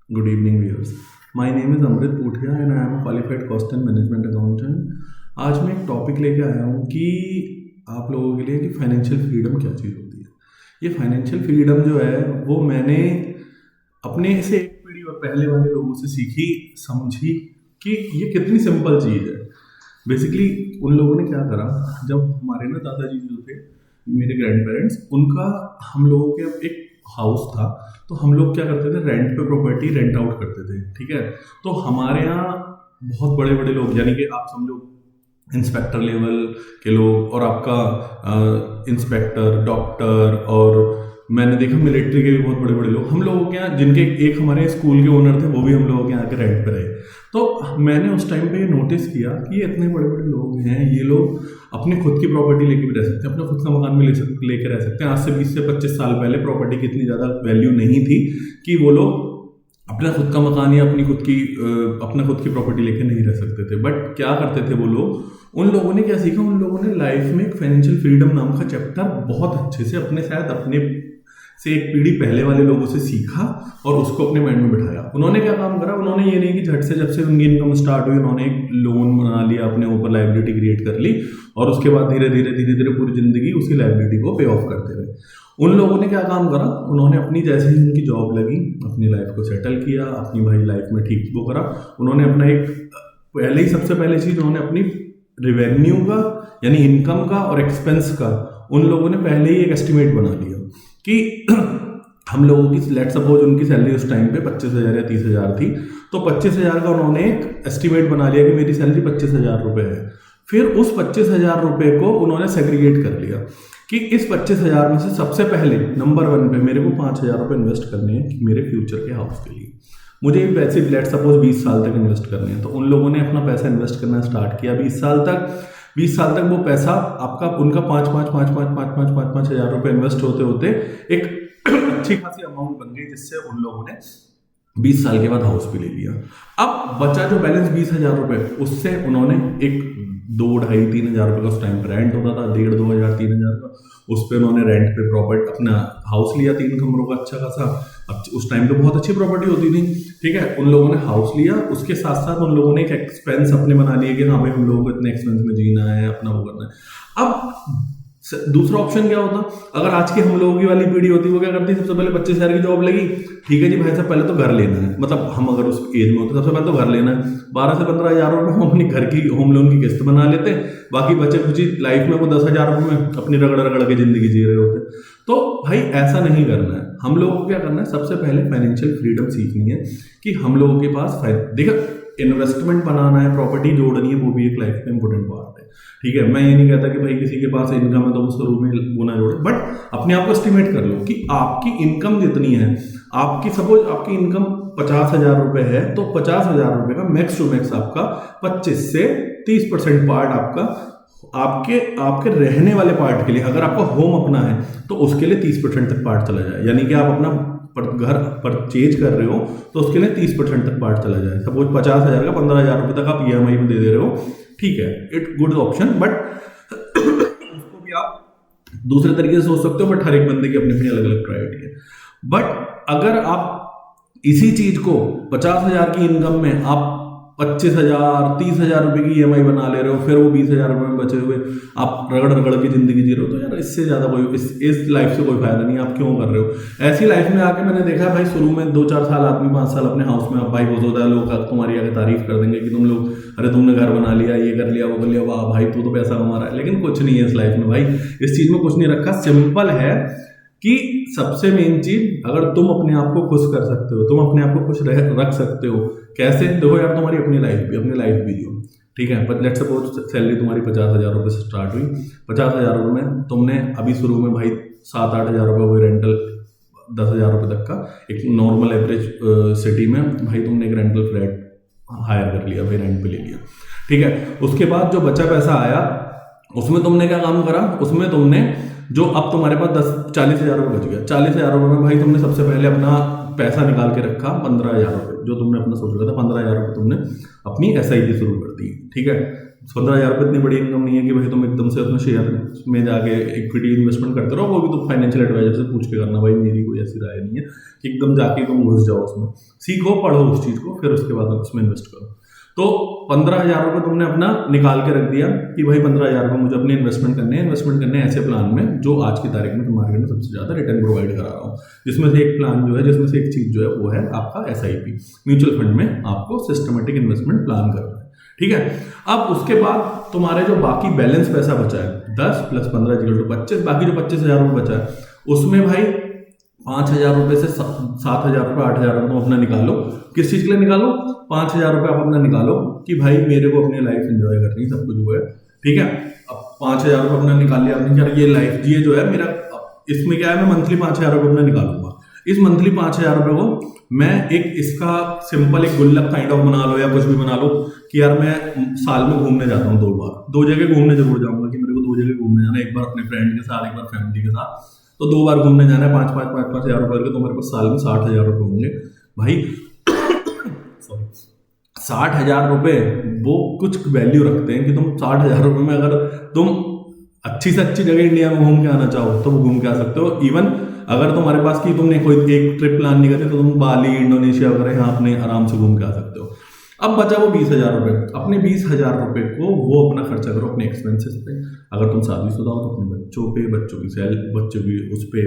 Good evening, viewers. My name is Amrit Puthia and I am a qualified cost and management accountant. आज मैं एक topic लेके आया हूँ कि आप लोगों के लिए कि फाइनेंशियल फ्रीडम क्या चीज़ होती है। ये फाइनेंशियल फ्रीडम जो है वो मैंने अपने से एक पीढ़ी और पहले वाले लोगों से सीखी, समझी कि ये कितनी सिंपल चीज़ है। बेसिकली उन लोगों ने क्या करा, जब हमारे ना दादाजी जो थे, मेरे ग्रैंड पेरेंट्स, उनका हम लोगों के एक हाउस था, तो हम लोग क्या करते थे, रेंट पे प्रॉपर्टी रेंट आउट करते थे। ठीक है, तो हमारे यहाँ बहुत बड़े बड़े लोग, यानी कि आप समझो इंस्पेक्टर लेवल के लोग, और आपका इंस्पेक्टर, डॉक्टर, और मैंने देखा मिलिट्री के भी बहुत बड़े बड़े लोग हम लोगों के यहाँ, जिनके एक हमारे स्कूल के ओनर थे, वो भी हम लोगों के यहाँ के रेंट पे रहे। तो मैंने उस टाइम पे नोटिस किया कि ये इतने बड़े बड़े लोग हैं, ये लोग अपनी खुद की प्रॉपर्टी लेके भी रह सकते हैं, अपना खुद का मकान भी लेके रह सकते हैं। आज से 20 से 25 साल पहले प्रॉपर्टी की इतनी ज़्यादा वैल्यू नहीं थी कि वो लोग अपना खुद का मकान या अपना खुद की प्रॉपर्टी लेके नहीं रह सकते थे। बट क्या करते थे वो लोग, उन लोगों ने क्या सीखा, उन लोगों ने लाइफ में एक फाइनेंशियल फ्रीडम नाम का चैप्टर बहुत अच्छे से अपने से एक पीढ़ी पहले वाले लोगों से सीखा और उसको अपने माइंड में बिठाया। उन्होंने क्या काम करा, उन्होंने ये नहीं कि झट से जब से उनकी इनकम स्टार्ट हुई उन्होंने एक लोन बना लिया, अपने ऊपर लायबिलिटी क्रिएट कर ली और उसके बाद धीरे धीरे पूरी जिंदगी उसी लायबिलिटी को पे ऑफ करते रहे। उन लोगों ने क्या काम करा, उन्होंने अपनी, जैसे ही उनकी जॉब लगी, अपनी लाइफ को सेटल किया, अपनी भाई लाइफ में ठीक वो करा। उन्होंने अपना एक सबसे पहले चीज उन्होंने अपनी रेवेन्यू का, यानी इनकम का और एक्सपेंस का, उन लोगों ने पहले ही एक एस्टिमेट बना लिया कि हम लोगों की, लेट सपोज उनकी सैलरी उस टाइम पे 25,000 या 30,000 थी, तो 25,000 का उन्होंने एक एस्टिमेट बना लिया कि मेरी सैलरी 25,000 रुपये है। फिर उस 25,000 रुपये को उन्होंने सेग्रीगेट कर लिया कि इस 25,000 में से सबसे पहले नंबर 1 पे मेरे को 5,000 रुपये इन्वेस्ट करने हैं मेरे फ्यूचर के हाउस के लिए। मुझे वैसे लेट सपोज 20 साल तक इन्वेस्ट करने हैं, तो उन लोगों ने अपना पैसा इन्वेस्ट करना स्टार्ट किया। 20 साल तक वो पैसा आपका, उनका 5,000 रुपये इन्वेस्ट होते होते एक अच्छी खासी अमाउंट बन गई, जिससे उन लोगों ने 20 साल के बाद हाउस भी ले लिया। अब बचा जो बैलेंस 20,000 रुपये, उससे उन्होंने एक 2,500-3,000 रुपये का उस टाइम पर रेंट होता था, 1,500-2,000-3,000 का, उस पर उन्होंने रेंट पे प्रॉपर्टी अपना हाउस लिया 3 कमरों का अच्छा खासा। उस टाइम पे बहुत अच्छी प्रॉपर्टी होती थी। ठीक है, उन लोगों ने हाउस लिया, उसके साथ साथ उन लोगों ने एक एक्सपेंस अपने बना लिए कि हाँ भाई हम लोगों को इतने एक्सपेंस में जीना है, अपना वो करना है। अब दूसरा ऑप्शन क्या होता, अगर आज की हम लोगों की वाली पीढ़ी होती, वो क्या करती, सबसे पहले 25,000 की जॉब लगी, ठीक है जी भाई साहब, पहले तो घर लेना है, मतलब हम अगर उस एज में होते सबसे पहले तो घर लेना है, 12 से 15,000 रुपये हम अपनी घर की होम लोन की किस्त बना लेते, बाकी बचे कुछ लाइफ में वो 10,000 रुपये में अपनी रगड़ के जिंदगी जी रहे होते। तो भाई ऐसा नहीं करना है, हम लोगों को क्या करना है, सबसे पहले फाइनेंशियल फ्रीडम सीखनी है कि हम लोगों के पास देखो, इन्वेस्टमेंट बनाना है, प्रॉपर्टी जोड़नी है, वो भी एक लाइफ का इंपॉर्टेंट पार्ट है। ठीक है, मैं ये नहीं कहता कि भाई किसी के पास इनकम है तो उसको रूप में गुना जोड़े, बट अपने आप को एस्टिमेट कर लो कि आपकी इनकम जितनी है, सपोज आपकी इनकम 50,000 रुपये है, तो 50,000 रुपये का मैक्स टू मैक्स आपका 25 से 30% पार्ट आपके रहने वाले पार्ट के लिए, अगर आपका होम अपना है तो उसके लिए 30% तक पार्ट चला जाए, यानी कि आप अपना घर परचेज कर रहे हो तो उसके लिए 30% तक पार्ट चला जाए। सपोज 50,000 का 15,000 रुपये तक आप EMI में दे रहे हो, ठीक है, इट गुड ऑप्शन, बट उसको भी आप दूसरे तरीके से सोच सकते हो, बट हर एक बंदे की अपनी अपनी अलग अलग प्रायोरिटी है। बट अगर आप इसी चीज को 50,000 की इनकम में आप 25,000 30,000 रुपये की EMI बना ले रहे हो, फिर वो 20,000 रुपये में बचे हुए आप रगड़ की जिंदगी जी रहे हो, तो यार इससे ज़्यादा इस लाइफ से कोई फायदा नहीं है। आप क्यों कर रहे हो ऐसी लाइफ में आके? मैंने देखा भाई, शुरू में 2-4 साल आदमी 5 साल अपने हाउस में, आप भाई बहुत होता है, लोग तुम्हारी आगे तारीफ कर देंगे कि तुम लोग, अरे तुमने घर बना लिया, ये कर लिया, वो कर लिया, वाह भाई तू तो पैसा कमा रहा है। लेकिन कुछ नहीं है इस लाइफ में भाई, इस चीज़ में कुछ नहीं रखा। सिंपल है कि सबसे मेन चीज, अगर तुम अपने आप को खुश कर सकते हो, तुम अपने आप को खुश रख सकते हो, कैसे? देखो यार, तुम्हारी अपनी लाइफ भी जो, ठीक है, बट लेट्स सपोज सैलरी तुम्हारी 50,000 रुपये से स्टार्ट हुई, 50,000 रुपये में तुमने अभी शुरू में भाई 7-8 हज़ार रुपये हुए रेंटल, 10,000 रुपये तक का एक नॉर्मल एवरेज सिटी में भाई तुमने एक रेंटल फ्लैट हायर कर लिया, भाई रेंट पे ले लिया, ठीक है। उसके बाद जो बचा पैसा आया, उसमें तुमने क्या काम करा, उसमें तुमने जो अब तुम्हारे पास 40,000 रुपये बच गया, 40,000 रुपये में भाई तुमने सबसे पहले अपना पैसा निकाल के रखा 15,000 रुपये, जो तुमने अपना सोच रखा था 15,000 रुपये तुमने अपनी SIP शुरू कर दी, ठीक है। 15,000 रुपये इतनी बड़ी इनकम नहीं है कि भाई तुम एकदम से अपने शेयर में जाके इक्विटी इन्वेस्टमेंट करते रहो। वो भी तुम फाइनेंशियल एडवाइजर से पूछ के करना, भाई मेरी कोई ऐसी राय नहीं है कि एकदम जाके तुम घुस जाओ उसमें। सीखो, पढ़ो उस चीज़ को, फिर उसके बाद उसमें इन्वेस्ट करो। तो 15,000 रुपये तुमने अपना निकाल के रख दिया कि भाई 15,000 रुपये मुझे अपने इन्वेस्टमेंट करने हैं ऐसे प्लान में जो आज की तारीख में मार्केट में सबसे ज़्यादा रिटर्न प्रोवाइड करा रहा हूँ। जिसमें से एक प्लान जो है, जिसमें से एक चीज़ जो है वो है आपका SIP, म्यूचुअल फंड में आपको सिस्टमेटिक इन्वेस्टमेंट प्लान करना है। ठीक है, अब उसके बाद तुम्हारे जो बाकी बैलेंस पैसा बचा है 10 + 15 = 25, बाकी जो 25,000 रुपये बचा है उसमें भाई 5,000 रुपये से 7,000 रुपये 8,000 रुपये तुम अपना निकालो। किस चीज़ के लिए निकालो? 5,000 रुपये आप अपना निकालो कि भाई मेरे को अपनी लाइफ एंजॉय करनी है, सब कुछ हुआ है। ठीक है, अब 5,000 रुपये अपना निकाल लिया आपने, क्या ये लाइफ ये जो है मेरा, इसमें क्या है, मैं मंथली 5,000 रुपये अपना निकालूंगा। इस मंथली 5,000 रुपये को मैं एक इसका सिंपल एक गुल्लक काइंड ऑफ बना लो या कुछ भी बना लो कि यार मैं साल में घूमने जाता हूँ 2 बार, 2 जगह घूमने जरूर जाऊंगा कि मेरे को 2 जगह घूमने जाना है, एक बार अपने फ्रेंड के साथ, एक बार फैमिली के साथ। तो 2 बार घूमने जाना है, 5,000 रुपये के, तो मेरे पास साल में 60,000 रुपये होंगे भाई। सॉरी, 60,000 रुपये वो कुछ वैल्यू रखते हैं कि तुम 60,000 रुपये में अगर तुम अच्छी से अच्छी जगह इंडिया में घूम के आना चाहो तो घूम के आ सकते हो। इवन अगर तुम्हारे पास की तुमने कोई एक ट्रिप प्लान नहीं करते तो तुम बाली, इंडोनेशिया वगैरह यहाँ अपने आराम से घूम के आ सकते हो। अब बचा वो 20,000 रुपये, अपने 20,000 रुपये को वो अपना खर्चा करो अपने एक्सपेंसेस पे। अगर तुम शादीशुदा हो तो अपने बच्चों पे, बच्चों की उस पे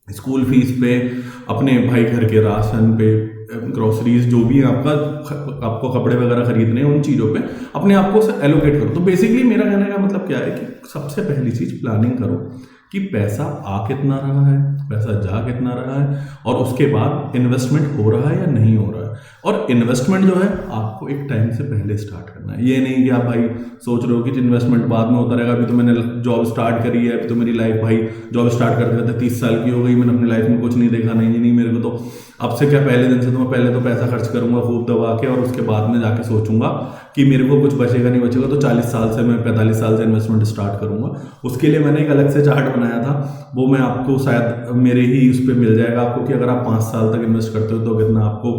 स्कूल फीस पे, अपने भाई घर के राशन पे, ग्रोसरीज जो भी है आपको कपड़े वगैरह खरीदने हैं, उन चीज़ों पे अपने आप को एलोकेट करो। तो बेसिकली मेरा कहने का मतलब क्या है कि सबसे पहली चीज़ प्लानिंग करो कि पैसा आ कितना रहा है, पैसा जा कितना रहा है, और उसके बाद इन्वेस्टमेंट हो रहा है या नहीं हो रहा है। और इन्वेस्टमेंट जो है आपको एक टाइम से पहले स्टार्ट करना है। ये नहीं कि आप भाई सोच रहे हो कि इन्वेस्टमेंट बाद में होता रहेगा, अभी तो मैंने जॉब स्टार्ट करी है, अभी तो मेरी लाइफ भाई जॉब स्टार्ट करते करते 30 साल की हो गई, मैंने अपनी लाइफ में कुछ नहीं देखा। नहीं, मेरे को तो अब से क्या, पहले दिन से तो मैं पहले तो पैसा खर्च करूंगा खूब दबा के, और उसके बाद में जाके सोचूंगा कि मेरे को कुछ बचेगा नहीं बचेगा, तो 40 साल से मैं 45 साल से इन्वेस्टमेंट स्टार्ट करूंगा। उसके लिए मैंने एक अलग से चार्ट बनाया था, वो मैं आपको शायद मेरे ही उस पर मिल जाएगा आपको, कि अगर आप 5 साल तक इन्वेस्ट करते हो तो कितना आपको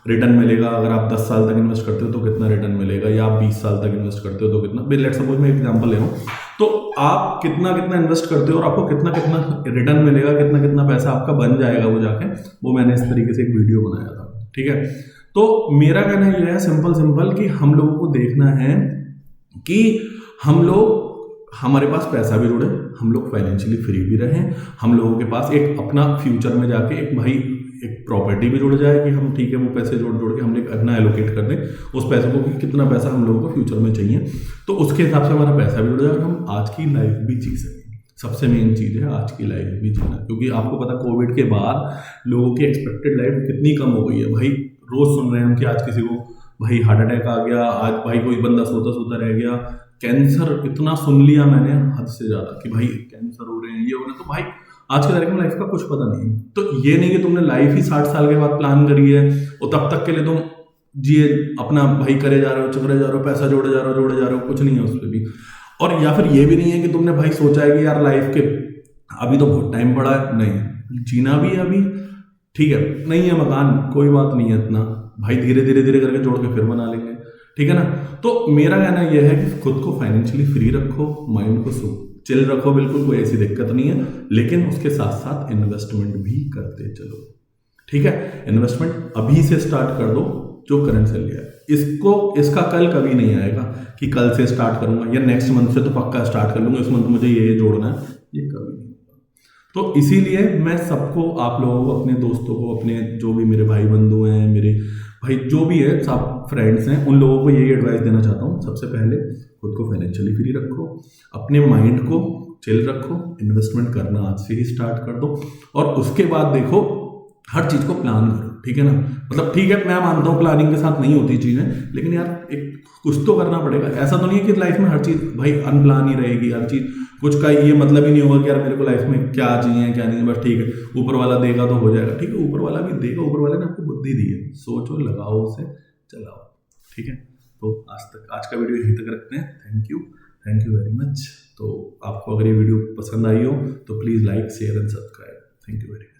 रिटर्न मिलेगा, अगर आप 10 साल तक इन्वेस्ट करते हो तो कितना रिटर्न मिलेगा, या आप 20 साल तक इन्वेस्ट करते हो तो कितना। लेट्स सपोज मैं एग्जांपल ले रहा हूँ, तो आप कितना कितना इन्वेस्ट करते हो और आपको कितना कितना रिटर्न मिलेगा, कितना कितना पैसा आपका बन जाएगा वो जाके, वो मैंने इस तरीके से एक वीडियो बनाया था। ठीक है, तो मेरा कहना यह है सिंपल कि हम लोगों को देखना है कि हम लोग, हमारे पास पैसा भी जुड़े, हम लोग फाइनेंशियली फ्री भी रहें, हम लोगों के पास एक अपना फ्यूचर में जाके एक भाई एक प्रॉपर्टी भी जुड़ जाए कि हम ठीक है वो पैसे जोड़ के हम एक अपना एलोकेट कर दें उस पैसे को कि कितना पैसा हम लोगों को फ्यूचर में चाहिए, तो उसके हिसाब से हमारा पैसा भी जुड़ जाए और हम आज की लाइफ भी जी सकें। सबसे मेन चीज़ है आज की लाइफ भी जीना, क्योंकि आपको पता कोविड के बाद लोगों की एक्सपेक्टेड लाइफ कितनी कम हो गई है। भाई रोज़ सुन रहे हैं हम कि आज किसी को भाई हार्ट अटैक आ गया, आज भाई कोई बंदा सोता सोता रह गया, कैंसर इतना सुन लिया मैंने हद से ज़्यादा कि भाई कैंसर हो रहे हैं, ये हो रहे हैं। तो भाई आज के तारीख में लाइफ का कुछ पता नहीं। तो ये नहीं कि तुमने लाइफ ही 60 साल के बाद प्लान करी है और तब तक के लिए तुम जिए अपना भाई करे जा रहे हो, चुकरे जा रहे हो, पैसा जोड़े जा रहे हो, कुछ नहीं है उस पर भी। और या फिर ये भी नहीं है कि तुमने भाई सोचा है कि यार लाइफ के अभी तो बहुत टाइम पड़ा है, नहीं जीना भी है अभी, ठीक है, नहीं है मकान, कोई बात नहीं है इतना, भाई धीरे धीरे करके जोड़ के फिर बना लेंगे, ठीक है ना। तो मेरा कहना यह है कि खुद को फाइनेंशियली फ्री रखो, माइंड को चिल रखो, बिल्कुल कोई ऐसी दिक्कत नहीं है, लेकिन उसके साथ साथ इन्वेस्टमेंट भी करते चलो, ठीक है। इन्वेस्टमेंट अभी से स्टार्ट कर दो जो करंट चल गया है, इसका कल कभी नहीं आएगा कि कल से स्टार्ट करूंगा या नेक्स्ट मंथ से तो पक्का स्टार्ट कर लूंगा, इस मंथ मुझे ये जोड़ना है, ये कभी नहीं होगा। तो इसीलिए मैं सबको, आप लोगों को, अपने दोस्तों को, अपने जो भी मेरे भाई बंधु हैं, मेरे भाई जो भी है, सब फ्रेंड्स हैं, उन लोगों को यही एडवाइस देना चाहता हूँ। सबसे पहले खुद को फाइनेंशियली फ्री रखो, अपने माइंड को चिल रखो, इन्वेस्टमेंट करना आज से ही स्टार्ट कर दो, और उसके बाद देखो हर चीज़ को प्लान करो, ठीक है ना। मतलब ठीक है, मैं मानता हूँ प्लानिंग के साथ नहीं होती चीज़ें, लेकिन यार एक कुछ तो करना पड़ेगा। ऐसा तो नहीं है कि लाइफ में हर चीज़ भाई अनप्लान ही रहेगी, हर चीज़ कुछ का ये मतलब ही नहीं होगा कि यार मेरे को लाइफ में क्या चाहिए क्या नहीं, बस ठीक है ऊपर वाला देगा तो हो जाएगा, ठीक है, ऊपर वाला भी देगा, ऊपर वाले ने आपको बुद्धि दी है, सोचो, लगाओ, उसे चलाओ, ठीक है। तो आज का वीडियो यहीं तक रखते हैं। Thank you very much. तो आपको अगर ये वीडियो पसंद आई हो तो please like, share and subscribe. Thank you very much.